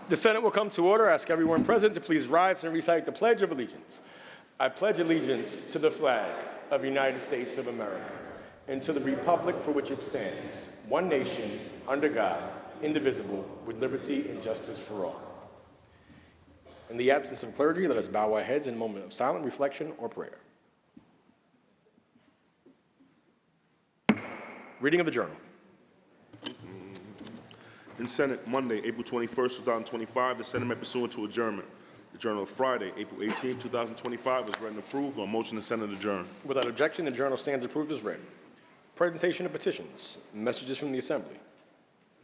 The Senate will come to order. I ask everyone present to please rise and recite the Pledge of Allegiance. I pledge allegiance to the flag of the United States of America and to the republic for which it stands, one nation, under God, indivisible, with liberty and justice for all. In the absence of clergy, let us bow our heads in a moment of silent reflection or prayer. Reading of the journal. In Senate, Monday, April 21st, 2025, the Senate met pursuant to adjournment. The journal of Friday, April 18th, 2025, was read and approved on motion the Senate adjourn. Without objection, the journal stands approved as read. Presentation of petitions, messages from the Assembly,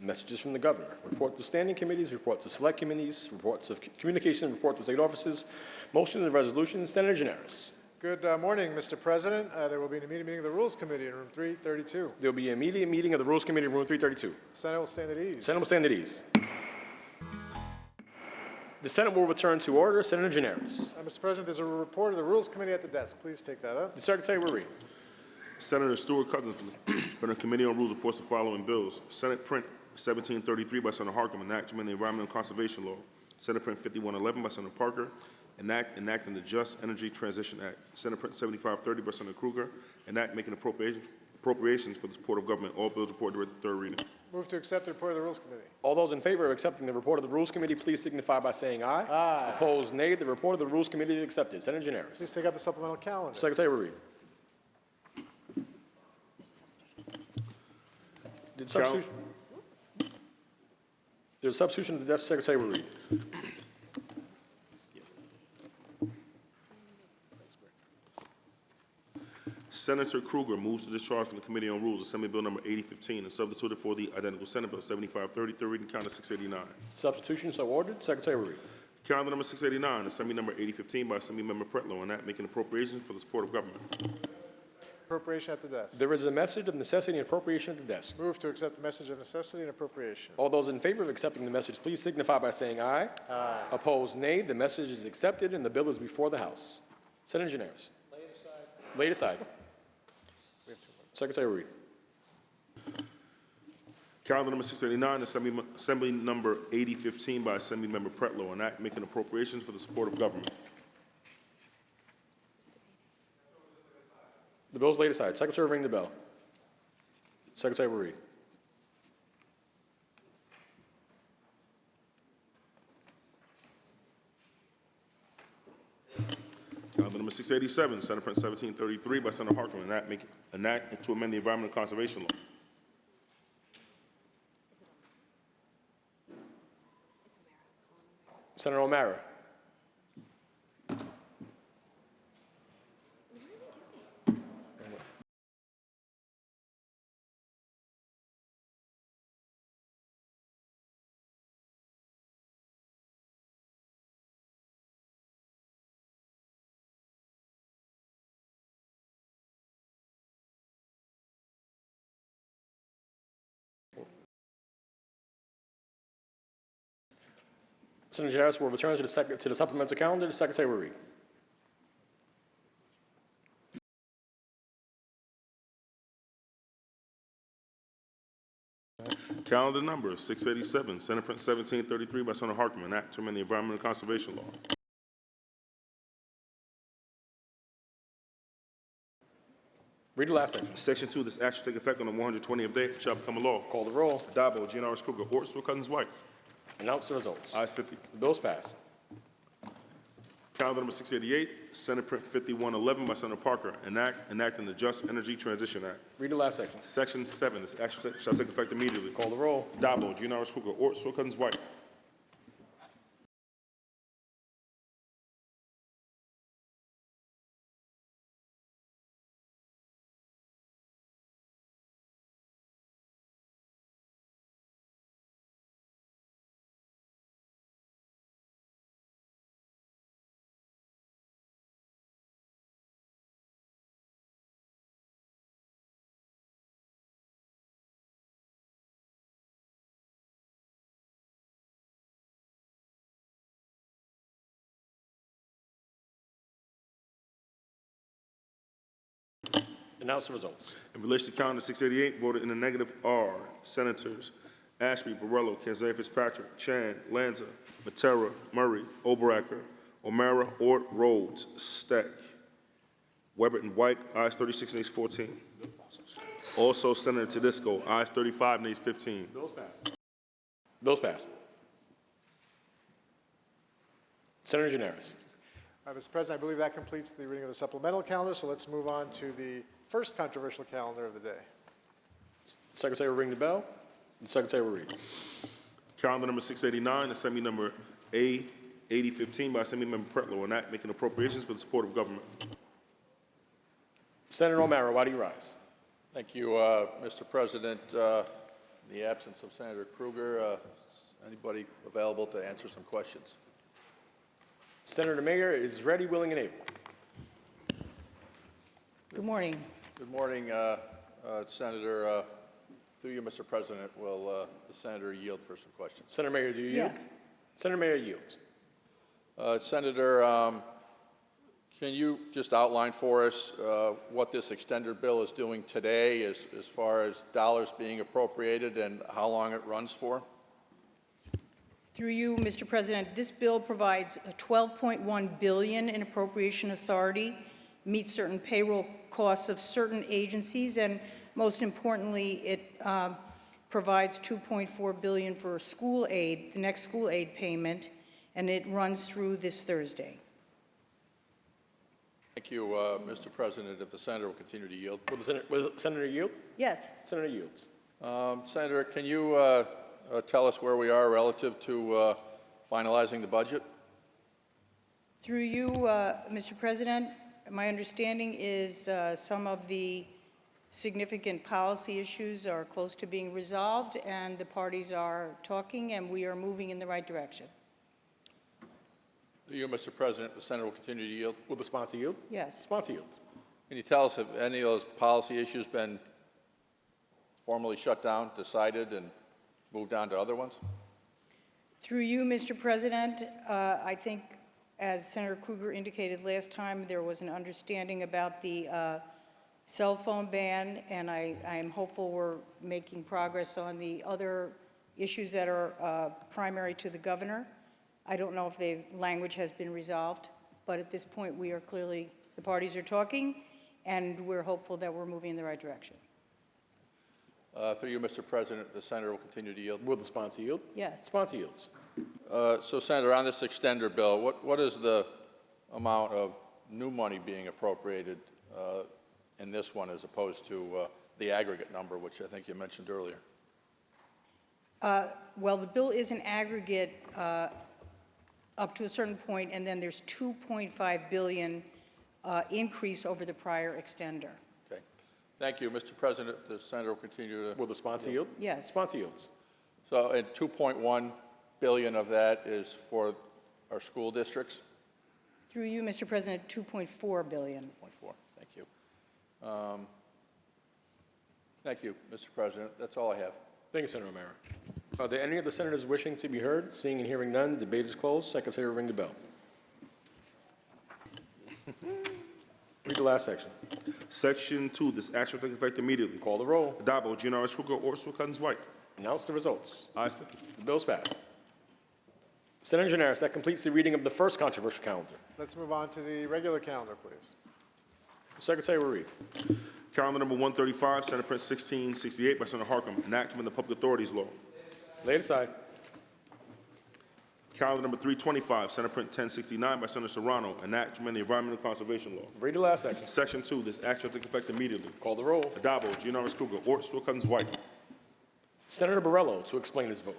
messages from the Governor, reports of standing committees, reports of select committees, reports of communication, reports of state offices, motions and resolutions. Senator Gianaris. Good morning, Mr. President. There will be an immediate meeting of the Rules Committee in room 332. There will be an immediate meeting of the Rules Committee in room 332. The Senate will stand at ease. Senate will stand at ease. The Senate will return to order. Senator Gianaris. Mr. President, there's a report of the Rules Committee at the desk. Please take that up. The Secretary will read. Senator Stuart Cousins from the Committee on Rules reports the following bills. Senate Print 1733 by Senator Harkin, an act to amend the Environmental Conservation Law. Senate Print 5111 by Senator Parker, an act enacting the Just Energy Transition Act. Senate Print 7530 by Senator Kruger, an act making appropriations for the support of government. All bills reported read the third reading. Move to accept the report of the Rules Committee. All those in favor of accepting the report of the Rules Committee, please signify by saying aye. Aye. Opposed, nay. The report of the Rules Committee is accepted. Senator Gianaris. Please take up the supplemental calendar. Secretary will read. Did substitution? There's a substitution at the desk. Secretary will read. Senator Kruger moves to discharge from the Committee on Rules Assembly Bill number 8015 and substituted for the identical Senate Bill 7530, third reading, calendar 689. Substitution so ordered. Secretary will read. Calendar number 689, Assembly number 8015 by Assembly Member Pretlow, an act making appropriations for the support of government. Appropriation at the desk. There is a message of necessity and appropriation at the desk. Move to accept the message of necessity and appropriation. All those in favor of accepting the message, please signify by saying aye. Aye. Opposed, nay. The message is accepted and the bill is before the House. Senator Gianaris. Lay it aside. Laid aside. We have 2 more. Secretary will read. Calendar number 689, Assembly number 8015 by Assembly Member Pretlow, an act making appropriations for the support of government. The bill is laid aside. Secretary will ring the bell. Secretary will read. Calendar number 687, Senate Print 1733 by Senator Harkin, an act to amend the Environmental Conservation Law. Senator O'Mara. Senator Gianaris will return to the supplemental calendar. The Secretary will read. Calendar number 687, Senate Print 1733 by Senator Harkin, an act to amend the Environmental Conservation Law. Read the last section. Section 2, this act shall take effect on the 120th day, shall become a law. Call the roll. Dabo, Gianaris Kruger, Ort, Stuart Cousins, White. Announce the results. Ayes 50. The bill is passed. Calendar number 688, Senate Print 5111 by Senator Parker, an act enacting the Just Energy Transition Act. Read the last section. Section 7, this act shall take effect immediately. Call the roll. Dabo, Gianaris Kruger, Ort, Stuart Cousins, White. Announce the results. In relation to calendar 688, voted in the negative are Senators Ashby, Borello, Kanzay Fitzpatrick, Chan, Lanza, Matera, Murray, Oberacker, O'Mara, Ort, Rhodes, Steck, Weber and White, ayes 36, nays 14. Also, Senator Tedisco, ayes 35, nays 15. Bills passed. Bills passed. Senator Janaris. Mr. President, I believe that completes the reading of the supplemental calendar, so let's move on to the first controversial calendar of the day. Secretary will ring the bell. The Secretary will read. Calendar number 689, Assembly number A8015 by Assemblymember Pretlow, an act making appropriations for the support of government. Senator O'Mara, why do you rise? Thank you, Mr. President. In the absence of Senator Kruger, anybody available to answer some questions? Senator Mayer is ready, willing, and able. Good morning. Good morning, Senator. Through you, Mr. President, will the senator yield for some questions? Senator Mayer, do you yield? Yes. Senator Mayer yields. Senator, can you just outline for us what this extender bill is doing today as far as dollars being appropriated and how long it runs for? Through you, Mr. President, this bill provides a $12.1 billion in appropriation authority, meets certain payroll costs of certain agencies, and most importantly, it provides $2.4 billion for school aid, the next school aid payment, and it runs through this Thursday. Thank you, Mr. President. If the senator will continue to yield. Will the Senator yield? Yes. Senator yields. Senator, can you tell us where we are relative to finalizing the budget? Through you, Mr. President, my understanding is some of the significant policy issues are close to being resolved, and the parties are talking, and we are moving in the right direction. Through you, Mr. President, the senator will continue to yield. Will the sponsor yield? Yes. Sponsor yields. Can you tell us if any of those policy issues been formally shut down, decided, and moved on to other ones? Through you, Mr. President, I think, as Senator Kruger indicated last time, there was an understanding about the cell phone ban, and I am hopeful we're making progress on the other issues that are primary to the governor. I don't know if the language has been resolved, but at this point, we are clearly, the parties are talking, and we're hopeful that we're moving in the right direction. Through you, Mr. President, the senator will continue to yield. Will the sponsor yield? Yes. Sponsor yields. So, Senator, on this extender bill, what is the amount of new money being appropriated in this one as opposed to the aggregate number, which I think you mentioned earlier? Well, the bill is an aggregate up to a certain point, and then there's $2.5 billion increase over the prior extender. Okay. Thank you, Mr. President. The senator will continue to. Will the sponsor yield? Yes. Sponsor yields. So, and 2.1 billion of that is for our school districts. Through you, Mr. President, $2.4 billion. 2.4. Thank you. Thank you, Mr. President. That's all I have. Thank you, Senator O'Mara. Are there any of the senators wishing to be heard? Seeing and hearing none, debate is closed. Secretary will ring the bell. Read the last section. Section 2, this action will take effect immediately. Call the roll. Adabo, Giannaris Kruger, Ort, Cousins White. Announce the results. Ayes 50. The bill is passed. Senator Janaris, that completes the reading of the first controversial calendar. Let's move on to the regular calendar, please. The Secretary will read. Calendar number 135, Senate Print 1668 by Senator Harkam, an act amending the Public Authorities Law. Laid aside. Calendar number 325, Senate Print 1069 by Senator Serrano, an act amending the Environmental Conservation Law. Read the last section. Section 2, this action will take effect immediately. Call the roll. Adabo, Giannaris Kruger, Ort, Cousins White. Senator Borello to explain his vote.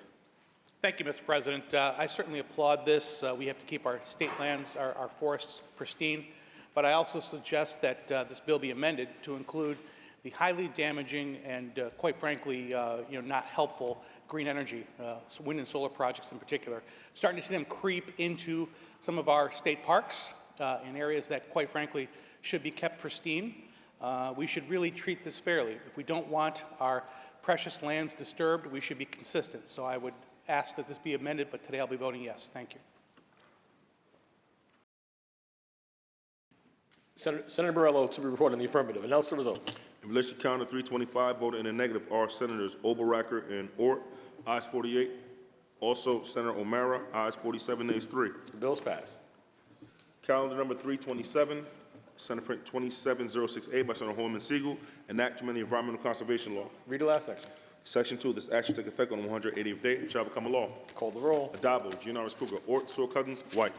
Thank you, Mr. President. I certainly applaud this. We have to keep our state lands, our forests pristine. But I also suggest that this bill be amended to include the highly damaging and, quite frankly, not helpful green energy, wind and solar projects in particular. Starting to see them creep into some of our state parks in areas that, quite frankly, should be kept pristine. We should really treat this fairly. If we don't want our precious lands disturbed, we should be consistent. So I would ask that this be amended, but today I'll be voting yes. Thank you. Senator Borello to be reported in the affirmative. Announce the results. In relation to calendar 325, voted in the negative are Senators Oberacker and Ort, Ayes 48. Also, Senator O'Mara, ayes 47, nays 3. The bill is passed. Calendar number 327, Senate Print 2706A by Senator Holman Siegel, an act to amend the Environmental Conservation Law. Read the last section. Section 2, this act shall take effect on the 180th day and shall become a law. Call the roll. Addabbo, Giannaris Kruger, Ort, Sewell Cousins, White.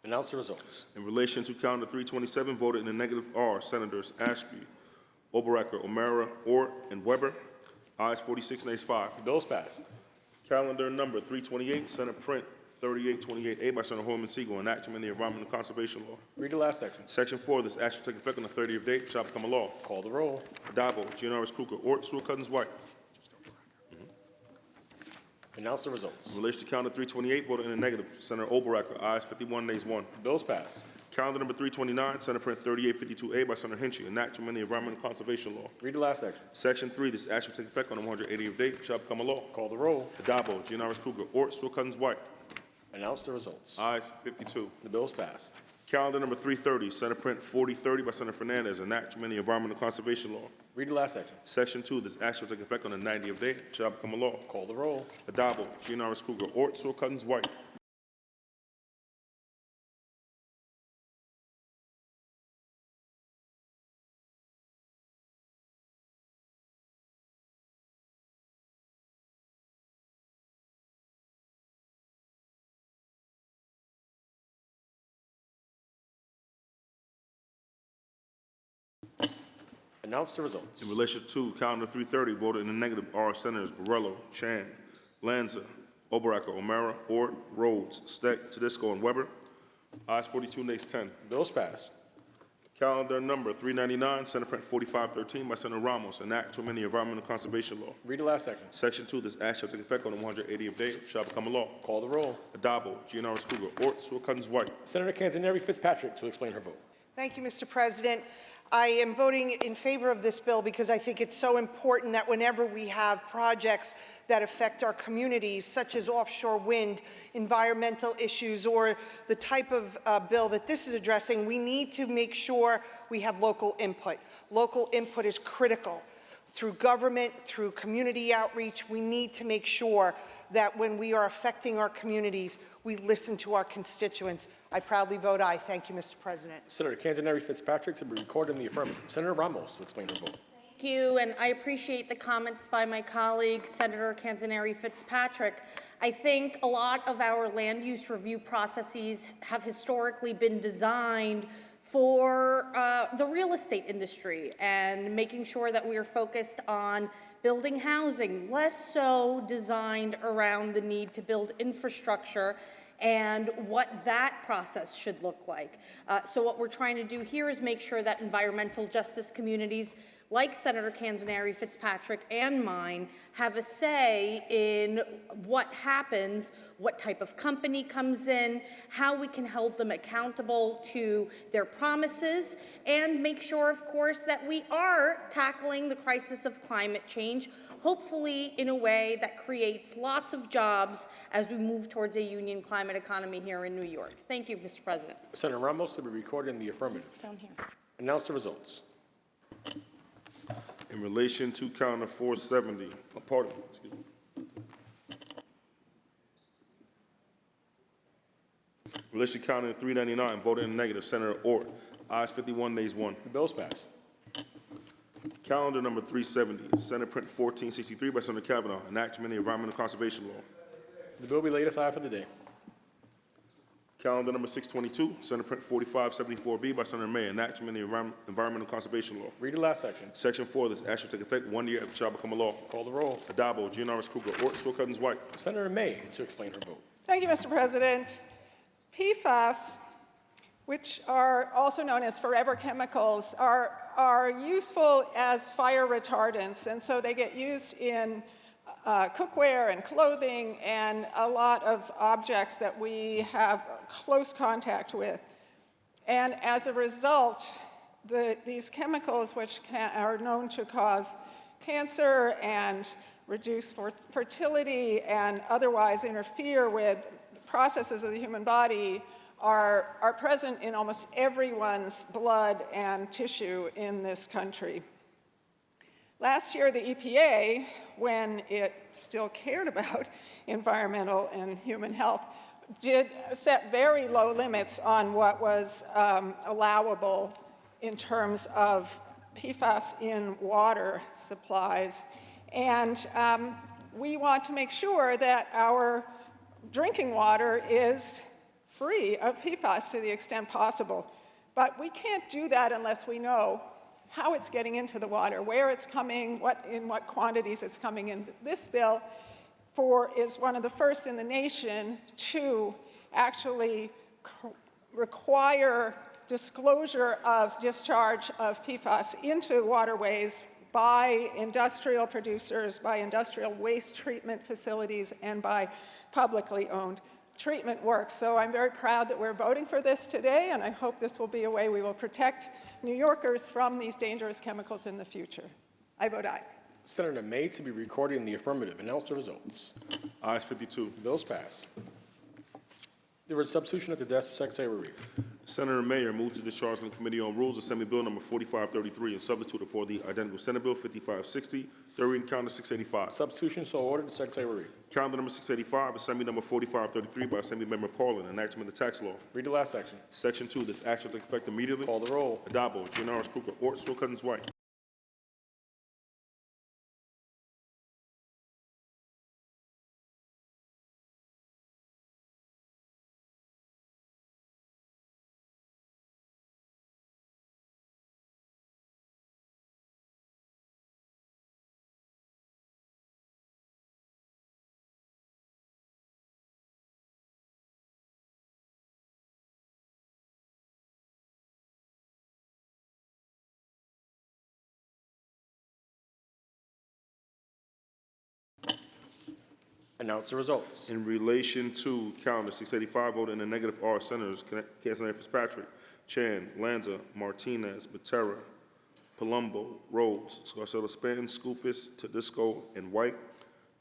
Announce the results. In relation to calendar 327, voted in the negative are Senators Ashby, Oberacker, O'Mara, Ort, and Weber. Ayes 46, nays 5. The bill is passed. Calendar number 328, Senate Print 3828A by Senator Holman Siegel, an act to amend the Environmental Conservation Law. Read the last section. Section 4, this act shall take effect on the 30th day and shall become a law. Call the roll. Addabbo, Giannaris Kruger, Ort, Sewell Cousins, White. Announce the results. In relation to calendar 328, voted in the negative, Senator Oberacker, ayes 51, nays 1. The bill is passed. Calendar number 329, Senate Print 3852A by Senator Hinchy, an act to amend the Environmental Conservation Law. Read the last section. Section 3, this act shall take effect on the 180th day and shall become a law. Call the roll. Addabbo, Giannaris Kruger, Ort, Sewell Cousins, White. Announce the results. Ayes 52. The bill is passed. Calendar number 330, Senate Print 4030 by Senator Fernandez, an act to amend the Environmental Conservation Law. Read the last section. Section 2, this act shall take effect on the 90th day and shall become a law. Call the roll. Addabbo, Giannaris Kruger, Ort, Sewell Cousins, White. Announce the results. In relation to calendar 330, voted in the negative are Senators Borrello, Chan, Lanza, Oberacker, O'Mara, Ort, Rhodes, Steck, Tedisco, and Weber. Ayes 42, nays 10. The bill is passed. Calendar number 399, Senate Print 4513 by Senator Ramos, an act to amend the Environmental Conservation Law. Read the last section. Section 2, this act shall take effect on the 180th day and shall become a law. Call the roll. Addabbo, Giannaris Kruger, Ort, Sewell Cousins, White. Senator Canzanieri Fitzpatrick to explain her vote. Thank you, Mr. President. I am voting in favor of this bill because I think it's so important that whenever we have projects that affect our communities, such as offshore wind, environmental issues, or the type of bill that this is addressing, we need to make sure we have local input. Local input is critical. Through government, through community outreach, we need to make sure that when we are affecting our communities, we listen to our constituents. I proudly vote aye. Thank you, Mr. President. Senator Canzanieri Fitzpatrick to be recorded in the affirmative. Senator Ramos to explain her vote. Thank you, and I appreciate the comments by my colleague, Senator Canzanieri Fitzpatrick. I think a lot of our land use review processes have historically been designed for the real estate industry and making sure that we are focused on building housing, less so designed around the need to build infrastructure and what that process should look like. So what we're trying to do here is make sure that environmental justice communities like Senator Canzanieri Fitzpatrick and mine have a say in what happens, what type of company comes in, how we can hold them accountable to their promises, and make sure, of course, that we are tackling the crisis of climate change, hopefully in a way that creates lots of jobs as we move towards a union climate economy here in New York. Thank you, Mr. President. Senator Ramos to be recorded in the affirmative. Down here. Announce the results. In relation to calendar 470, excuse me. In relation to calendar 399, voted in the negative, Senator Ort. Ayes 51, nays 1. The bill is passed. Calendar number 370, Senate Print 1463 by Senator Kavanaugh, an act to amend the Environmental Conservation Law. The bill be laid aside for the day. Calendar number 622, Senate Print 4574B by Senator May, an act to amend the Environmental Conservation Law. Read the last section. Section 4, this act shall take effect 1 year after it shall become a law. Call the roll. Addabbo, Giannaris Kruger, Ort, Sewell Cousins, White. Senator May to explain her vote. Thank you, Mr. President. PFAS, which are also known as forever chemicals, are useful as fire retardants, and so they get used in cookware and clothing and a lot of objects that we have close contact with. And as a result, these chemicals, which are known to cause cancer and reduce fertility and otherwise interfere with processes of the human body are present in almost everyone's blood and tissue in this country. Last year, the EPA, when it still cared about environmental and human health, did set very low limits on what was allowable in terms of PFAS in water supplies. And we want to make sure that our drinking water is free of PFAS to the extent possible. But we can't do that unless we know how it's getting into the water, where it's coming, in what quantities it's coming in. This bill is one of the first in the nation to actually require disclosure of discharge of PFAS into waterways by industrial producers, by industrial waste treatment facilities, and by publicly owned treatment works. So I'm very proud that we're voting for this today, and I hope this will be a way we will protect New Yorkers from these dangerous chemicals in the future. I vote aye. Senator May to be recorded in the affirmative. Announce the results. Ayes 52. Bills pass. There was substitution at the desk. Secretary will read. Senator Mayer moves to discharge from the Committee on Rules Assembly Bill number 4533 and substitute it for the identical Senate Bill 5560, third reading calendar 685. Substitution so ordered. The Secretary will read. Calendar number 685, Assembly number 4533 by Assembly Member Paulin, enactment of the tax law. Read the last section. Section 2, this action take effect immediately. Call the roll. Adabo, Gianaris Kruger, Ort, Stoll Cousins White. Announce the results. In relation to calendar 685, voted in the negative are Senators Councilman Fitzpatrick, Chan, Lanza, Martinez, Matera, Palumbo, Rhodes, Scarcella Spanton, Skoufis, Tedisco, and White.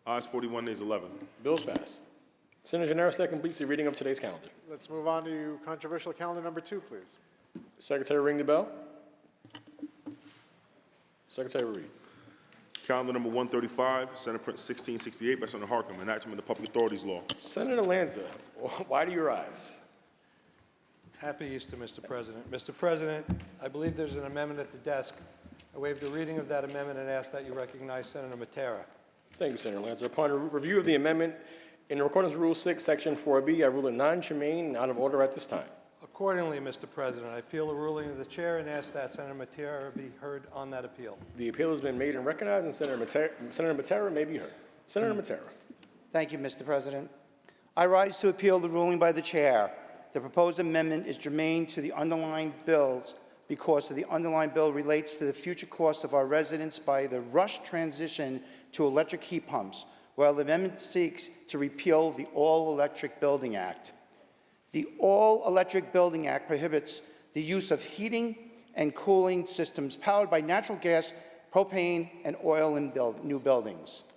Ayes 41, nays 11. Bills pass. Senator Gianaris, that completes the reading of today's calendar. Let's move on to controversial calendar number 2, please. Secretary, ring the bell. Secretary will read. Calendar number 135, Senate Print 1668 by Senator Harkin, enactment of the Public Authorities Law. Senator Lanza, why do you rise? Happy Easter, Mr. President. Mr. President, I believe there's an amendment at the desk. I waive the reading of that amendment and ask that you recognize Senator Matera. Thank you, Senator Lanza. Upon review of the amendment, in accordance with Rule 6, Section 4B, I rule it non-germane and out of order at this time. Accordingly, Mr. President, I appeal the ruling of the chair and ask that Senator Matera be heard on that appeal. The appeal has been made and recognized, and Senator Matera may be heard. Senator Matera. Thank you, Mr. President. I rise to appeal the ruling by the chair. The proposed amendment is germane to the underlying bills because the underlying bill relates to the future costs of our residents by the rushed transition to electric heat pumps, while the amendment seeks to repeal the All-Electric Building Act. The All-Electric Building Act prohibits the use of heating and cooling systems powered by natural gas, propane, and oil in new buildings.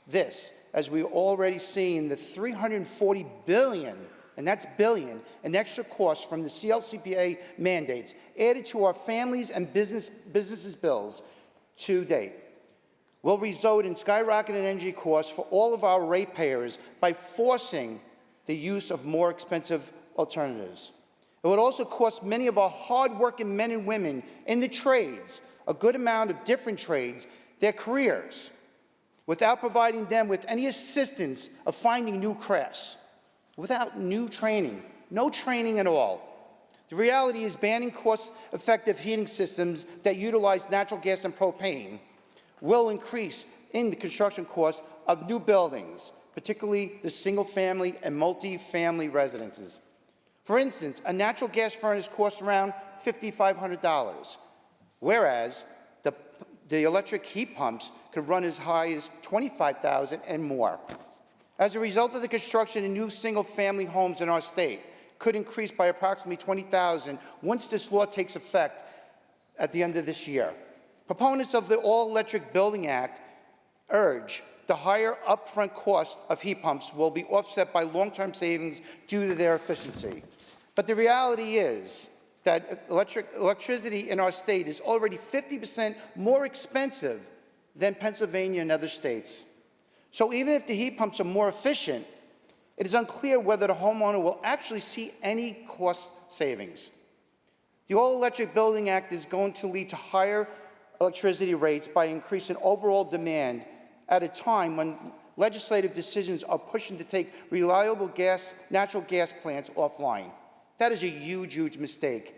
This, as we've already seen, the $340 billion, and that's billion, in extra costs from the CLCPA mandates added to our families and businesses' bills to date, will result in skyrocketing energy costs for all of our ratepayers by forcing the use of more expensive alternatives. It would also cost many of our hard-working men and women in the trades, a good amount of different trades, their careers, without providing them with any assistance of finding new crafts, without new training, no training at all. The reality is banning cost-effective heating systems that utilize natural gas and propane will increase in the construction costs of new buildings, particularly the single-family and multi-family residences. For instance, a natural gas furnace costs around $5,500, whereas the electric heat pumps could run as high as $25,000 and more. As a result of the construction of new single-family homes in our state could increase by approximately $20,000 once this law takes effect at the end of this year. Proponents of the All-Electric Building Act urge, the higher upfront cost of heat pumps will be offset by long-term savings due to their efficiency. But the reality is that electricity in our state is already 50% more expensive than Pennsylvania and other states. So even if the heat pumps are more efficient, it is unclear whether the homeowner will actually see any cost savings. The All-Electric Building Act is going to lead to higher electricity rates by increasing overall demand at a time when legislative decisions are pushing to take reliable natural gas plants offline. That is a huge, huge mistake.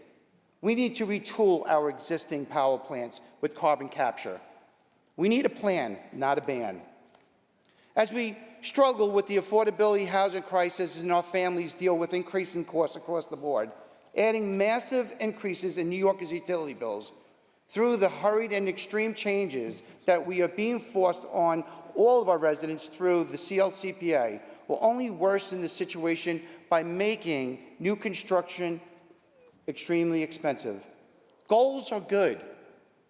We need to retool our existing power plants with carbon capture. We need a plan, not a ban. As we struggle with the affordability housing crisis and our families deal with increasing costs across the board, adding massive increases in New Yorkers' utility bills through the hurried and extreme changes that we are being forced on all of our residents through the CLCPA will only worsen the situation by making new construction extremely expensive. Goals are good,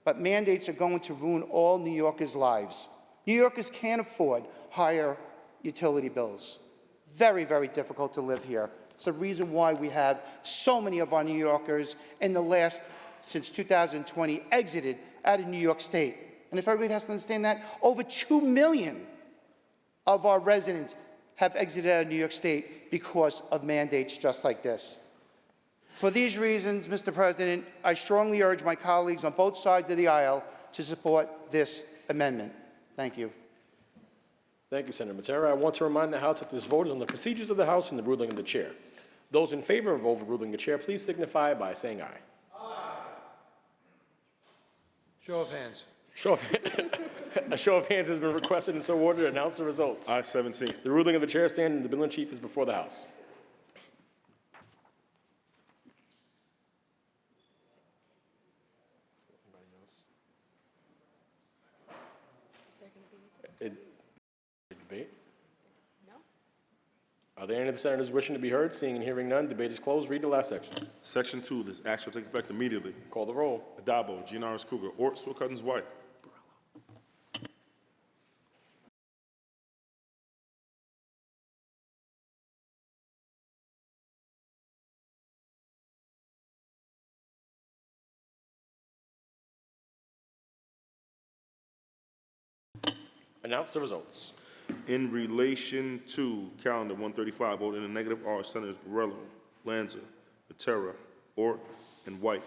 but mandates are going to ruin all New Yorkers' lives. New Yorkers can't afford higher utility bills. Very, very difficult to live here. It's the reason why we have so many of our New Yorkers since 2020, exited out of New York State. And if everybody has to understand that, over 2 million of our residents have exited out of New York State because of mandates just like this. For these reasons, Mr. President, I strongly urge my colleagues on both sides of the aisle to support this amendment. Thank you. Thank you, Senator Matera. I want to remind the House that this vote is on the procedures of the House and the ruling of the chair. Those in favor of overruling the chair, please signify by saying aye. Show of hands. A show of hands has been requested and so ordered. Announce the results. Aye 17. The ruling of the chair standing, the bill in chief is before the House. Debate? No. Are there any of the senators wishing to be heard? Seeing and hearing none, debate is closed. Read the last section. Section 2, this act shall take effect immediately. Call the roll. Adabo, Giannaris Kruger, Ort, Stewart Cousins, White. Announce the results. In relation to calendar 135, voted in the negative are Senators Borrello, Lanza, Matera, Ort, and White.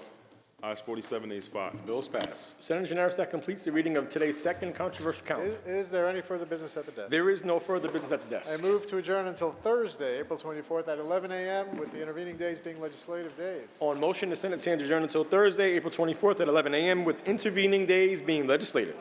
Ayes 47, nays 5. Bills pass. Senator Giannaris, that completes the reading of today's second controversial calendar. Is there any further business at the desk? There is no further business at the I desk. move to adjourn until Thursday, April 24th at 11 a.m., with the intervening days being legislative days. On motion, the Senate stands adjourned until Thursday, April 24th at 11 a.m., with intervening days being legislative.